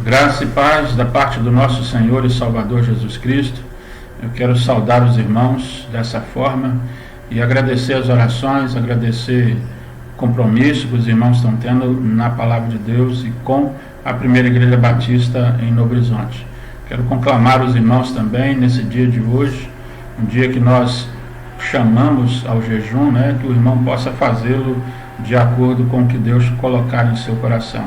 Graça e paz da parte do nosso Senhor e Salvador Jesus Cristo. Eu quero saudar os irmãos dessa forma e agradecer as orações, agradecer o compromisso que os irmãos estão tendo na Palavra de Deus e com a Primeira Igreja Batista em Novo Horizonte. Quero conclamar os irmãos também nesse dia de hoje, um dia que nós chamamos ao jejum, que o irmão possa fazê-lo de acordo com o que Deus colocar em seu coração.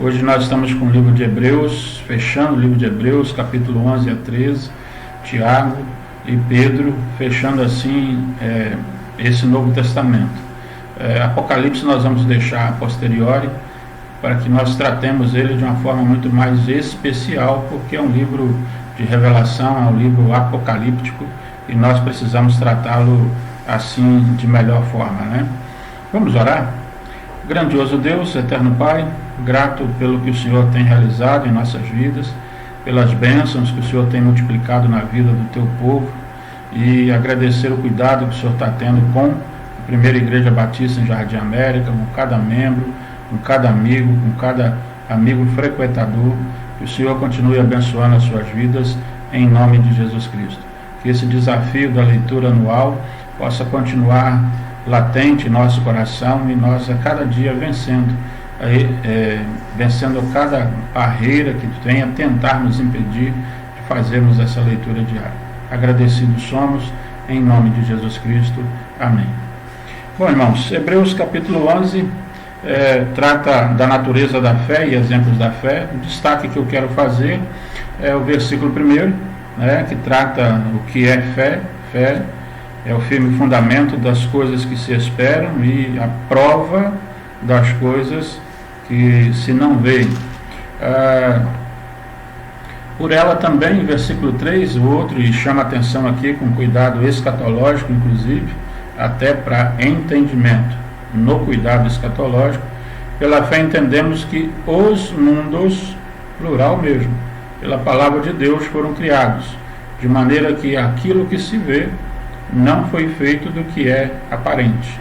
Hoje nós estamos com o livro de Hebreus, fechando o livro de Hebreus, capítulo 11 a 13, Tiago e Pedro, fechando assim esse Novo Testamento. Apocalipse nós vamos deixar a posteriori, para que nós tratemos ele de uma forma muito mais especial, porque é um livro de revelação, é um livro apocalíptico, e nós precisamos tratá-lo assim de melhor forma, Vamos orar? Grandioso Deus, eterno Pai, grato pelo que o Senhor tem realizado em nossas vidas, pelas bênçãos que o Senhor tem multiplicado na vida do teu povo, e agradecer o cuidado que o Senhor está tendo com a Primeira Igreja Batista em Jardim América, com cada membro, com cada amigo frequentador, que o Senhor continue abençoando as suas vidas em nome de Jesus Cristo. Que esse desafio da leitura anual possa continuar latente em nosso coração e nós a cada dia vencendo cada barreira que venha tentar nos impedir de fazermos essa leitura diária. Agradecidos somos, em nome de Jesus Cristo. Amém. Bom, irmãos, Hebreus capítulo 11 trata da natureza da fé e exemplos da fé. O destaque que eu quero fazer é o versículo 1, que trata o que é fé. Fé é o firme fundamento das coisas que se esperam e a prova das coisas que se não veem. Por ela também, versículo 3, o outro, e chama atenção aqui com cuidado escatológico, inclusive, até para entendimento. No cuidado escatológico, pela fé entendemos que os mundos, plural mesmo, pela palavra de Deus foram criados, de maneira que aquilo que se vê não foi feito do que é aparente.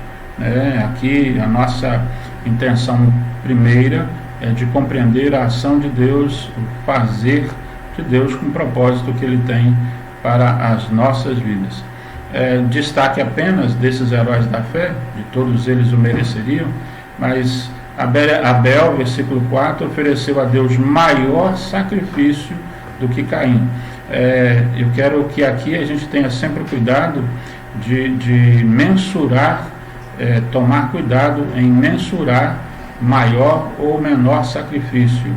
Aqui a nossa intenção primeira é de compreender a ação de Deus, o fazer de Deus com o propósito que Ele tem para as nossas vidas. Destaque apenas desses heróis da fé, de todos eles o mereceriam, mas Abel, versículo 4, ofereceu a Deus maior sacrifício do que Caim. Eu quero que aqui a gente tenha sempre cuidado de mensurar, tomar cuidado em mensurar maior ou menor sacrifício.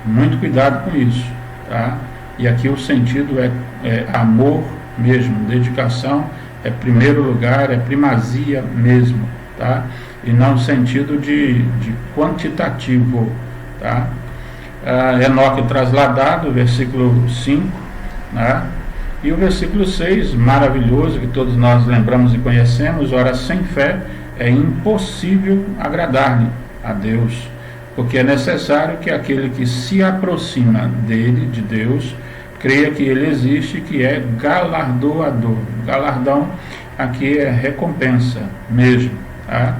Muito cuidado com isso, tá? E aqui o sentido é amor mesmo, dedicação é primeiro lugar, é primazia mesmo, tá? E não no sentido de quantitativo, tá? Enoque trasladado, versículo 5, e o versículo 6, maravilhoso, que todos nós lembramos e conhecemos: ora, sem fé é impossível agradar-lhe a Deus, porque é necessário que aquele que se aproxima dele, de Deus, creia que ele existe, que é galardoador. Galardão aqui é recompensa mesmo, tá?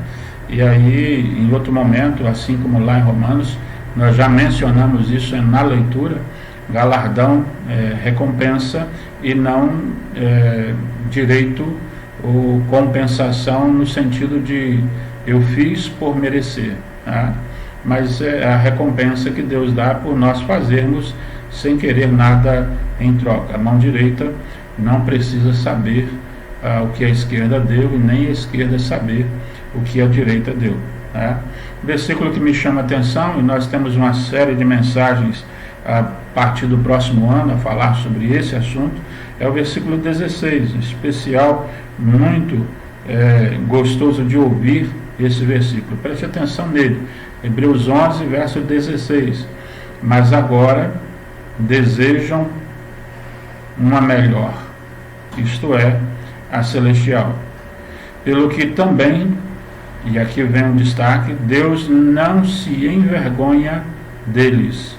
E aí, em outro momento, assim como lá em Romanos, nós já mencionamos isso na leitura. Galardão é recompensa e não direito ou compensação no sentido de eu fiz por merecer, tá? Mas é a recompensa que Deus dá por nós fazermos sem querer nada em troca. A mão direita não precisa saber o que a esquerda deu e nem a esquerda saber o que a direita deu, tá? O versículo que me chama a atenção, e nós temos uma série de mensagens a partir do próximo ano a falar sobre esse assunto, é o versículo 16, em especial, muito gostoso de ouvir esse versículo. Preste atenção nele, Hebreus 11, verso 16. Mas agora desejam uma melhor, isto é, a celestial. Pelo que também, e aqui vem um destaque, Deus não se envergonha deles,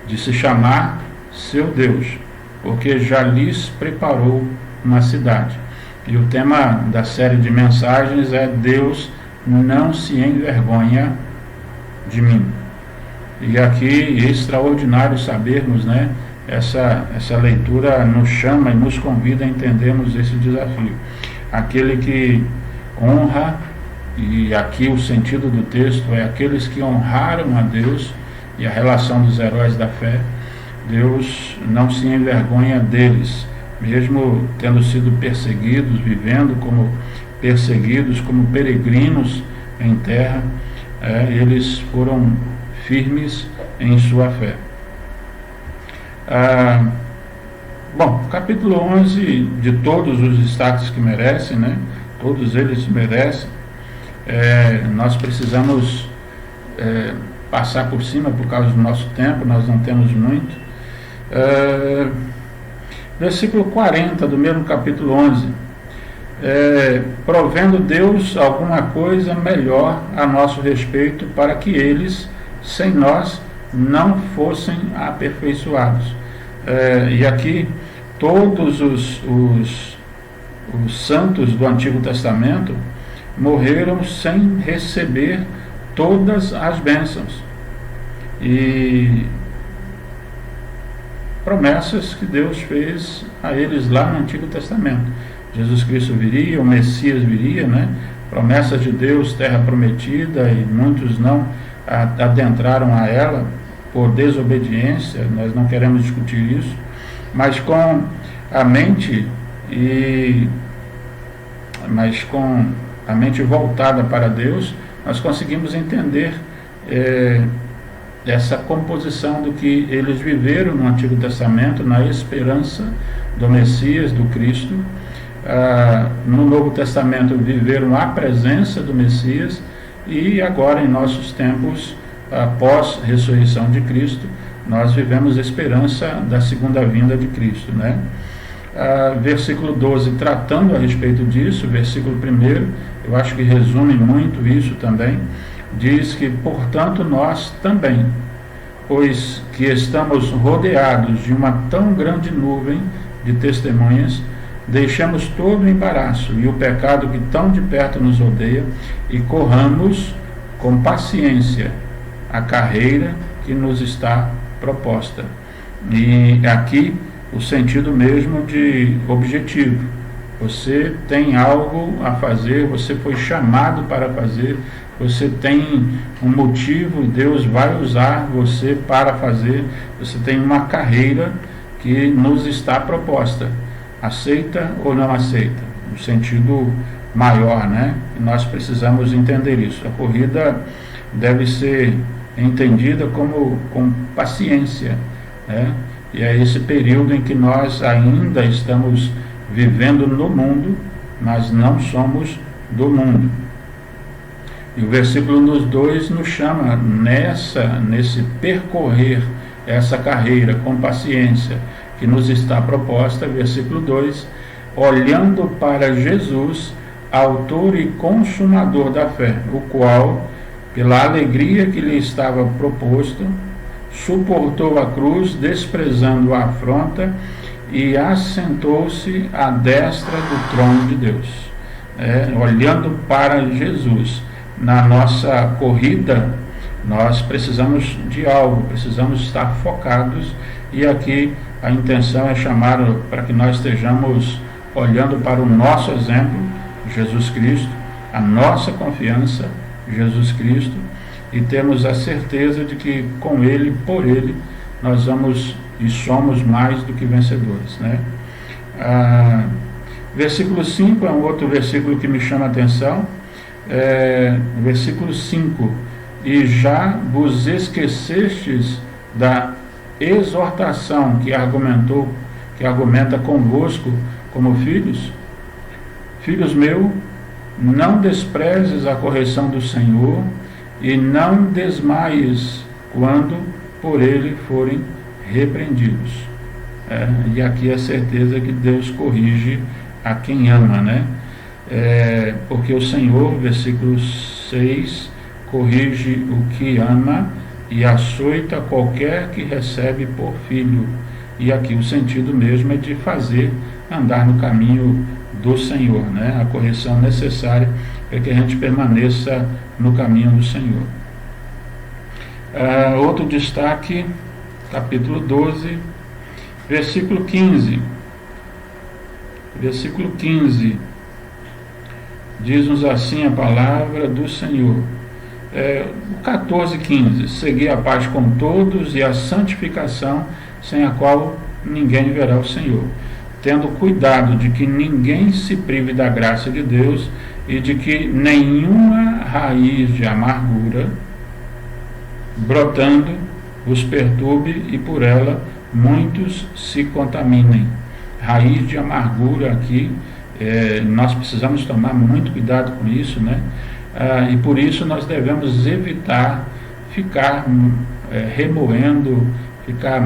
de se chamar seu Deus, porque já lhes preparou uma cidade. E o tema da série de mensagens é: Deus não se envergonha de mim. E aqui é extraordinário sabermos, né? Essa leitura nos chama e nos convida a entendermos esse desafio. Aquele que honra, e aqui o sentido do texto é aqueles que honraram a Deus, e a relação dos heróis da fé, Deus não se envergonha deles, mesmo tendo sido perseguidos, vivendo como perseguidos, como peregrinos em terra, eles foram firmes em sua fé. Bom, capítulo 11, de todos os destaques que merecem, né? Todos eles merecem. Nós precisamos passar por cima por causa do nosso tempo, nós não temos muito. Versículo 40 do mesmo capítulo 11. Provendo Deus alguma coisa melhor a nosso respeito, para que eles, sem nós, não fossem aperfeiçoados. E aqui todos os santos do Antigo Testamento morreram sem receber todas as bênçãos e promessas que Deus fez a eles lá no Antigo Testamento. Jesus Cristo viria, o Messias viria, né? Promessas de Deus, terra prometida, e muitos não adentraram a ela por desobediência. Nós não queremos discutir isso, mas com a mente voltada para Deus, nós conseguimos entender essa composição do que eles viveram no Antigo Testamento, na esperança do Messias, do Cristo. No Novo Testamento viveram a presença do Messias, e agora em nossos tempos, após a ressurreição de Cristo, nós vivemos a esperança da segunda vinda de Cristo, né? Versículo 12, tratando a respeito disso, versículo 1, eu acho que resume muito isso também, diz que, portanto, nós também, pois que estamos rodeados de uma tão grande nuvem de testemunhas, deixamos todo o embaraço e o pecado que tão de perto nos rodeia, e corramos com paciência a carreira que nos está proposta. E aqui o sentido mesmo de objetivo. Você tem algo a fazer, você foi chamado para fazer, você tem um motivo, Deus vai usar você para fazer, você tem uma carreira que nos está proposta. Aceita ou não aceita? No sentido maior, né? Nós precisamos entender isso. A corrida deve ser entendida como com paciência, né? E é esse período em que nós ainda estamos vivendo no mundo, mas não somos do mundo. E o versículo 2 nos chama nesse percorrer essa carreira com paciência que nos está proposta, versículo 2, olhando para Jesus, autor e consumador da fé, o qual, pela alegria que lhe estava proposto, suportou a cruz, desprezando a afronta, e assentou-se à destra do trono de Deus. Olhando para Jesus. Na nossa corrida, nós precisamos de algo, precisamos estar focados, e aqui a intenção é chamar para que nós estejamos olhando para o nosso exemplo, Jesus Cristo, a nossa confiança, Jesus Cristo, e temos a certeza de que com Ele, por Ele, nós vamos e somos mais do que vencedores, né? Versículo 5 é um outro versículo que me chama a atenção. Versículo 5, e já vos esquecestes da exortação que argumenta convosco como filhos? Filhos meus, não desprezes a correção do Senhor, e não desmaies quando por ele forem repreendidos. E aqui a certeza que Deus corrige a quem ama, né? Porque o Senhor, versículo 6, corrige o que ama e açoita qualquer que recebe por filho. E aqui o sentido mesmo é de fazer andar no caminho do Senhor, né? A correção necessária é que a gente permaneça no caminho do Senhor. Outro destaque, capítulo 12, versículo 15. Versículo 15, diz-nos assim a palavra do Senhor. 14:15, segui a paz com todos e a santificação, sem a qual ninguém verá o Senhor, tendo cuidado de que ninguém se prive da graça de Deus e de que nenhuma raiz de amargura brotando os perturbe e por ela muitos se contaminem. Raiz de amargura aqui, nós precisamos tomar muito cuidado com isso, né? E por isso nós devemos evitar ficar remoendo, ficar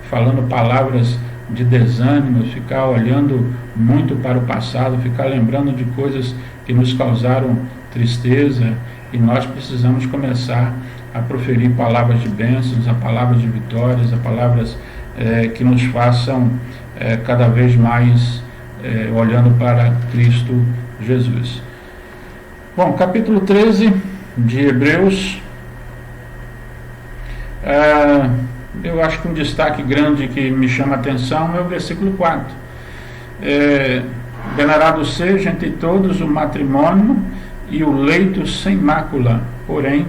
falando palavras de desânimo, ficar olhando muito para o passado, ficar lembrando de coisas que nos causaram tristeza, e nós precisamos começar a proferir palavras de bênçãos, a palavras de vitórias, a palavras que nos façam cada vez mais olhando para Cristo Jesus. Bom, capítulo 13 de Hebreus, eu acho que um destaque grande que me chama a atenção é o versículo 4. Venerado seja entre todos o matrimônio e o leito sem mácula, porém,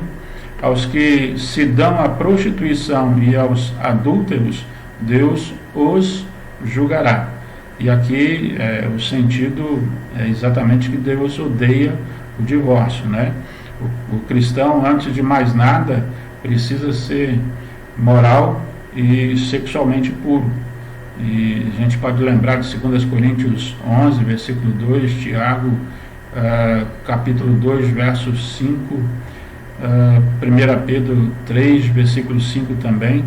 aos que se dão à prostituição e aos adúlteros, Deus os julgará. E aqui o sentido é exatamente que Deus odeia o divórcio, né? O cristão, antes de mais nada, precisa ser moral e sexualmente puro. E a gente pode lembrar de 2 Coríntios 11, versículo 2, Tiago, capítulo 2, verso 5, 1 Pedro 3, versículo 5 também.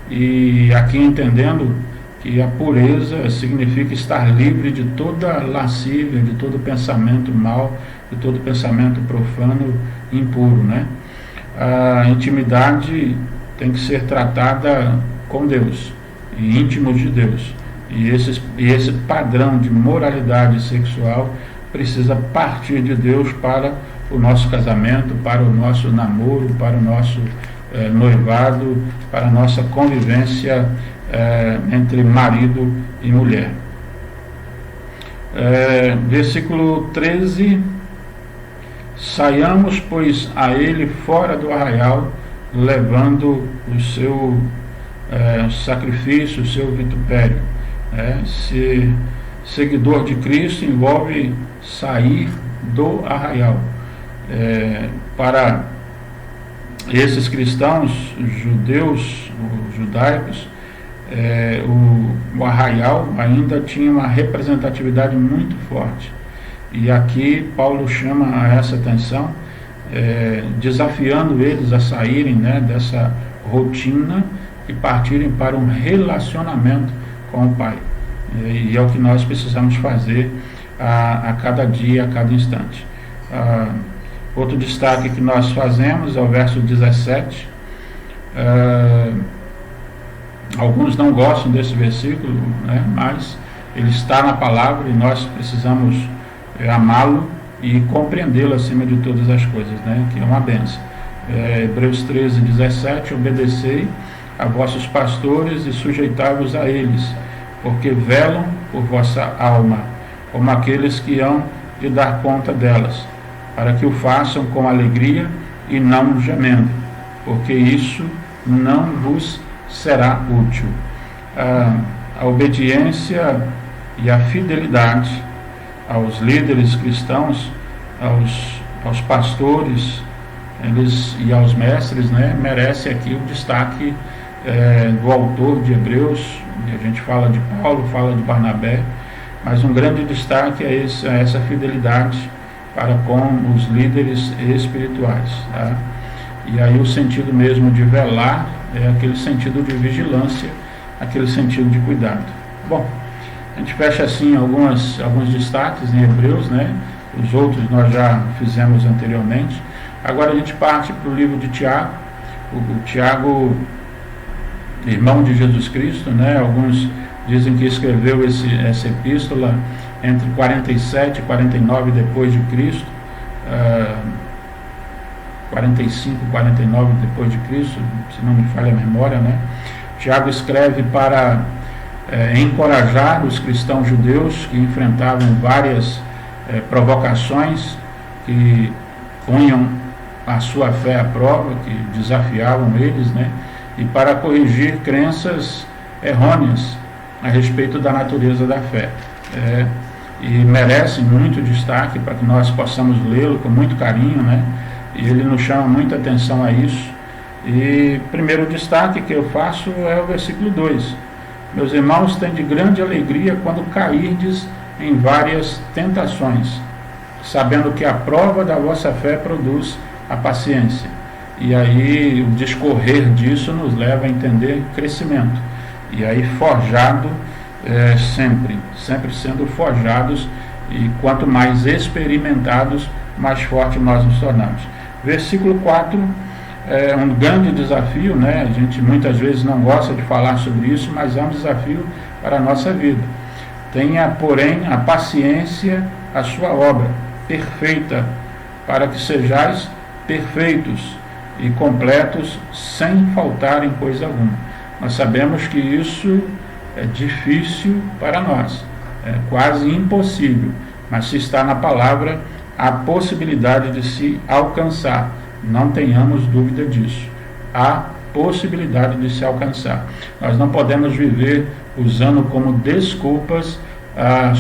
E aqui entendendo que a pureza significa estar livre de toda lascívia, de todo pensamento mau, de todo pensamento profano e impuro, né? A intimidade tem que ser tratada com Deus, e íntimos de Deus. E esse padrão de moralidade sexual precisa partir de Deus para o nosso casamento, para o nosso namoro, para o nosso noivado, para a nossa convivência entre marido e mulher. Versículo 13: saiamos, pois, a ele fora do arraial, levando o seu sacrifício, o seu vitupério. Ser seguidor de Cristo envolve sair do arraial. Para esses cristãos judeus, judaicos, o arraial ainda tinha uma representatividade muito forte. E aqui Paulo chama a essa atenção, desafiando eles a saírem, né, dessa rotina e partirem para um relacionamento com o Pai. E é o que nós precisamos fazer a cada dia, a cada instante. Outro destaque que nós fazemos é o verso 17. Alguns não gostam desse versículo, né, mas ele está na palavra e nós precisamos amá-lo e compreendê-lo acima de todas as coisas, né, que é uma bênção. Hebreus 13:17, obedecei a vossos pastores e sujeitai-vos a eles, porque velam por vossa alma, como aqueles que hão de dar conta delas, para que o façam com alegria e não gemendo, porque isso não vos será útil. A obediência e a fidelidade aos líderes cristãos, aos pastores, e aos mestres, né, merece aqui o destaque do autor de Hebreus. A gente fala de Paulo, fala de Barnabé, mas um grande destaque é essa fidelidade para com os líderes espirituais, tá? E aí o sentido mesmo de velar é aquele sentido de vigilância, aquele sentido de cuidado. Bom, a gente fecha assim alguns destaques em Hebreus, né? Os outros nós já fizemos anteriormente. Agora a gente parte para o livro de Tiago. O Tiago, irmão de Jesus Cristo, né? Alguns dizem que escreveu essa epístola entre 47 e 49 depois de Cristo, 45, 49 depois de Cristo, se não me falha a memória, né? Tiago escreve para encorajar os cristãos judeus que enfrentavam várias provocações que punham a sua fé à prova, que desafiavam eles, né? E para corrigir crenças errôneas a respeito da natureza da fé. E merece muito destaque para que nós possamos lê-lo com muito carinho, né? E ele nos chama muita atenção a isso. E primeiro destaque que eu faço é o versículo 2. Meus irmãos, têm de grande alegria quando cairdes em várias tentações, sabendo que a prova da vossa fé produz a paciência. E aí o discorrer disso nos leva a entender crescimento. E aí forjado, sempre sendo forjados, e quanto mais experimentados, mais forte nós nos tornamos. Versículo 4 é um grande desafio, né? A gente muitas vezes não gosta de falar sobre isso, mas é um desafio para a nossa vida. Tenha, porém, a paciência a sua obra perfeita, para que sejais perfeitos e completos, sem faltar em coisa alguma. Nós sabemos que isso é difícil para nós, é quase impossível, mas se está na palavra, há possibilidade de se alcançar, não tenhamos dúvida disso, há possibilidade de se alcançar. Nós não podemos viver usando como desculpas,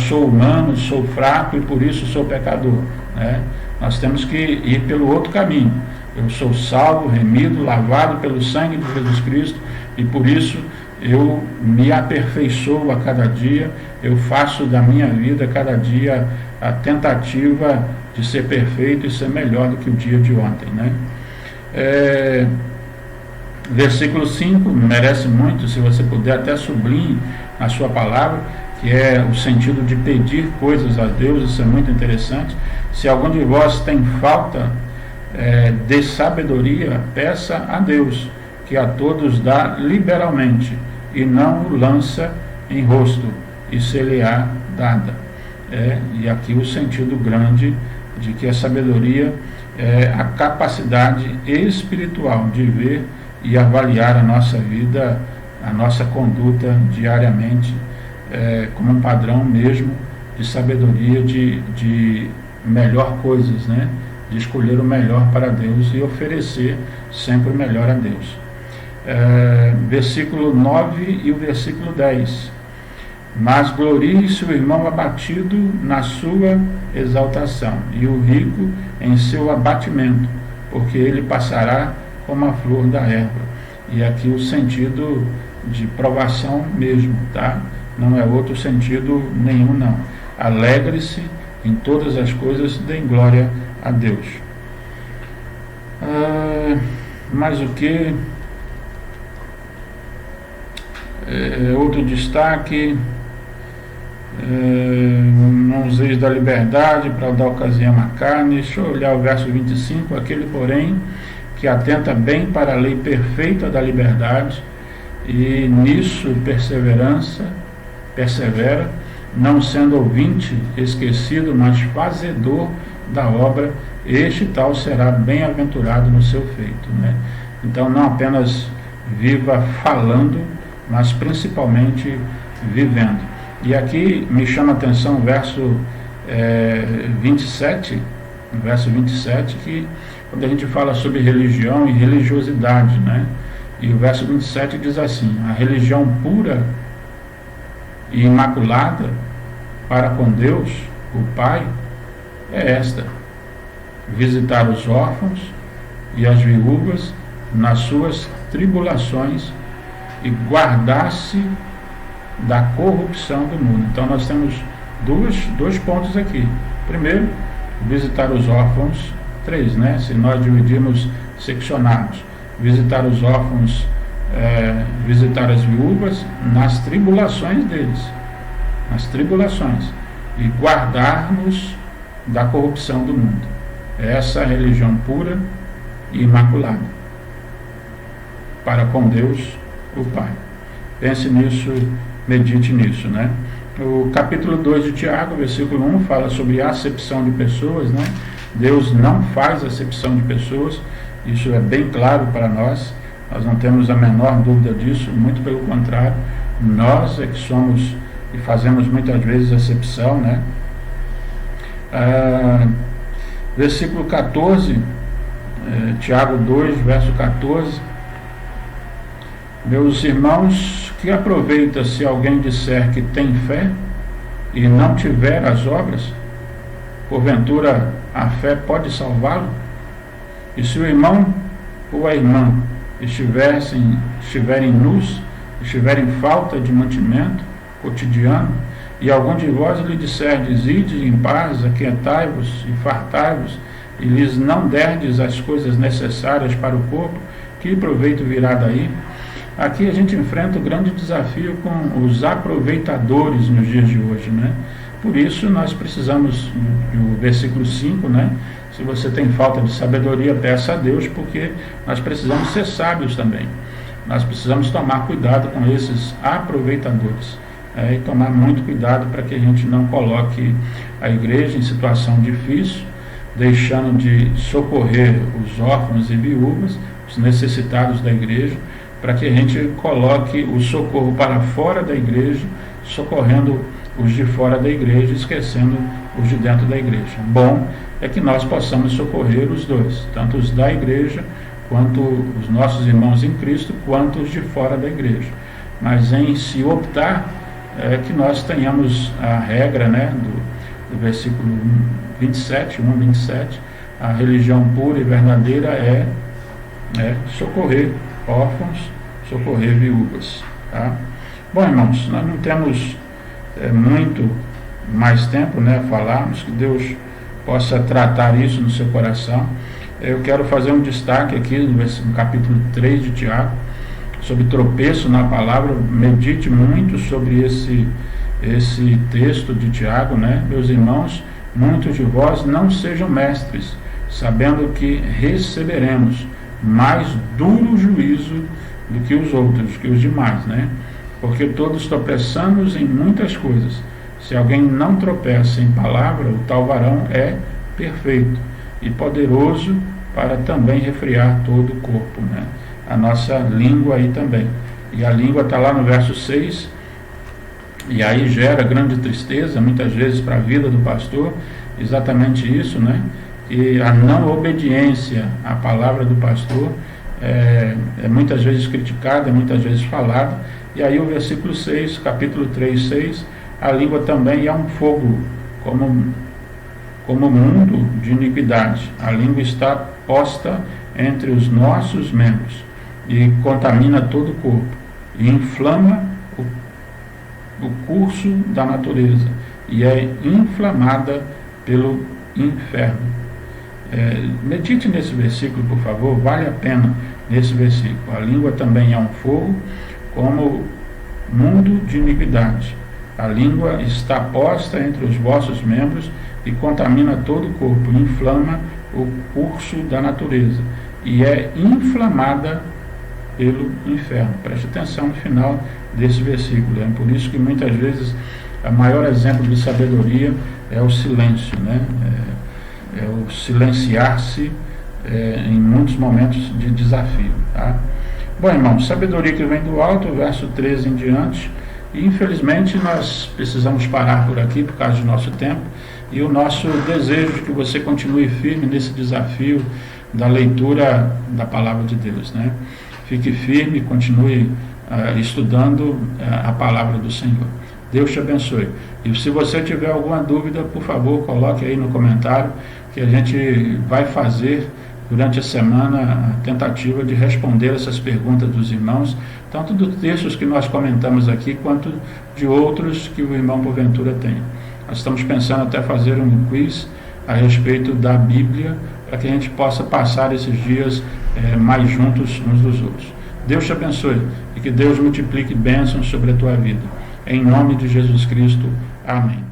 sou humano, sou fraco e por isso sou pecador, né? Nós temos que ir pelo outro caminho. Eu sou salvo, remido, lavado pelo sangue de Jesus Cristo, e por isso eu me aperfeiçoo a cada dia, eu faço da minha vida cada dia a tentativa de ser perfeito e ser melhor do que o dia de ontem, né? Versículo 5 merece muito, se você puder até sublinhe na sua palavra, que é o sentido de pedir coisas a Deus. Isso é muito interessante. Se algum de vós tem falta de sabedoria, peça a Deus, que a todos dá liberalmente, e não o lança em rosto, e se-lhe-á dada. E aqui o sentido grande de que a sabedoria é a capacidade espiritual de ver e avaliar a nossa vida, a nossa conduta diariamente, como um padrão mesmo de sabedoria, de melhor coisas, né? De escolher o melhor para Deus e oferecer sempre o melhor a Deus. Versículo 9 e o versículo 10. Mas glorie-se o irmão abatido na sua exaltação, e o rico em seu abatimento, porque ele passará como a flor da erva. E aqui o sentido de provação mesmo, tá? Não é outro sentido nenhum, não. Alegre-se em todas as coisas, deem glória a Deus. Mais o que? Outro destaque, não useis da liberdade para dar ocasião à carne. Deixa eu olhar o verso 25. Aquele, porém, que atenta bem para a lei perfeita da liberdade, e nisso persevera, não sendo ouvinte esquecido, mas fazedor da obra, este tal será bem-aventurado no seu feito, né? Então, não apenas viva falando, mas principalmente vivendo. E aqui me chama a atenção o verso 27, que quando a gente fala sobre religião e religiosidade, né? E o verso 27 diz assim: a religião pura e imaculada para com Deus, o Pai, é esta: visitar os órfãos e as viúvas nas suas tribulações e guardar-se da corrupção do mundo. Então nós temos dois pontos aqui. Primeiro, visitar os órfãos, 3, né? Se nós dividirmos seccionados, visitar os órfãos, visitar as viúvas nas tribulações deles, e guardar-nos da corrupção do mundo. Essa é a religião pura e imaculada para com Deus, o Pai. Pense nisso, medite nisso, né? O capítulo 2 de Tiago, versículo 1, fala sobre a acepção de pessoas, né? Deus não faz acepção de pessoas, Isso é bem claro para nós não temos a menor dúvida disso, muito pelo contrário, nós é que somos e fazemos muitas vezes acepção, né? Versículo 14, Tiago 2, verso 14: meus irmãos, que aproveita se alguém disser que tem fé e não tiver as obras? Porventura a fé pode salvá-lo? E se o irmão ou a irmã estiverem nus, estiverem em falta de mantimento cotidiano, e algum de vós lhe disserdes: ide em paz, aquietai-vos e fartai-vos, e lhes não derdes as coisas necessárias para o corpo, que proveito virá daí? Aqui a gente enfrenta o grande desafio com os aproveitadores nos dias de hoje, né? Por isso nós precisamos, do versículo 5, né? Se você tem falta de sabedoria, peça a Deus, porque nós precisamos ser sábios também. Nós precisamos tomar cuidado com esses aproveitadores, e tomar muito cuidado para que a gente não coloque a igreja em situação difícil, deixando de socorrer os órfãos e viúvas, os necessitados da igreja, para que a gente coloque o socorro para fora da igreja, socorrendo os de fora da igreja, esquecendo os de dentro da igreja. Bom é que nós possamos socorrer os dois, tanto os da igreja, quanto os nossos irmãos em Cristo, quanto os de fora da igreja. Mas em se optar, que nós tenhamos a regra, né, do versículo 27, a religião pura e verdadeira é socorrer órfãos, socorrer viúvas. Tá? Bom, irmãos, nós não temos muito mais tempo, né, a falarmos, que Deus possa tratar isso no seu coração. Eu quero fazer um destaque aqui no capítulo 3 de Tiago, sobre tropeço na palavra. Medite muito sobre esse texto de Tiago, né? Meus irmãos, muitos de vós não sejam mestres, sabendo que receberemos mais duro juízo do que os outros, que os demais, né? Porque todos tropeçamos em muitas coisas. Se alguém não tropeça em palavra, o tal varão é perfeito e poderoso para também refrear todo o corpo, né? A nossa língua aí também. E a língua está lá no verso 6, e aí gera grande tristeza, muitas vezes, para a vida do pastor, exatamente isso, né? E a não obediência à palavra do pastor é muitas vezes criticada, é muitas vezes falada. E aí o versículo 6, capítulo 3, 6, a língua também é um fogo, como mundo de iniquidade. A língua está posta entre os nossos membros e contamina todo o corpo e inflama o curso da natureza e é inflamada pelo inferno. Medite nesse versículo, por favor, vale a pena nesse versículo. A língua também é um fogo, como mundo de iniquidade. A língua está posta entre os vossos membros e contamina todo o corpo, inflama o curso da natureza e é inflamada pelo inferno. Preste atenção no final desse versículo. É por isso que muitas vezes o maior exemplo de sabedoria é o silêncio, né? É o silenciar-se em muitos momentos de desafio. Tá? Bom, irmãos, sabedoria que vem do alto, verso 13 em diante. E infelizmente nós precisamos parar por aqui por causa do nosso tempo, e o nosso desejo de que você continue firme nesse desafio da leitura da palavra de Deus, né? Fique firme, continue estudando a palavra do Senhor. Deus te abençoe. E se você tiver alguma dúvida, por favor, coloque aí no comentário, que a gente vai fazer durante a semana a tentativa de responder essas perguntas dos irmãos, tanto dos textos que nós comentamos aqui, quanto de outros que o irmão porventura tem. Nós estamos pensando até fazer um quiz a respeito da Bíblia, para que a gente possa passar esses dias mais juntos uns dos outros. Deus te abençoe e que Deus multiplique bênçãos sobre a tua vida. Em nome de Jesus Cristo. Amém.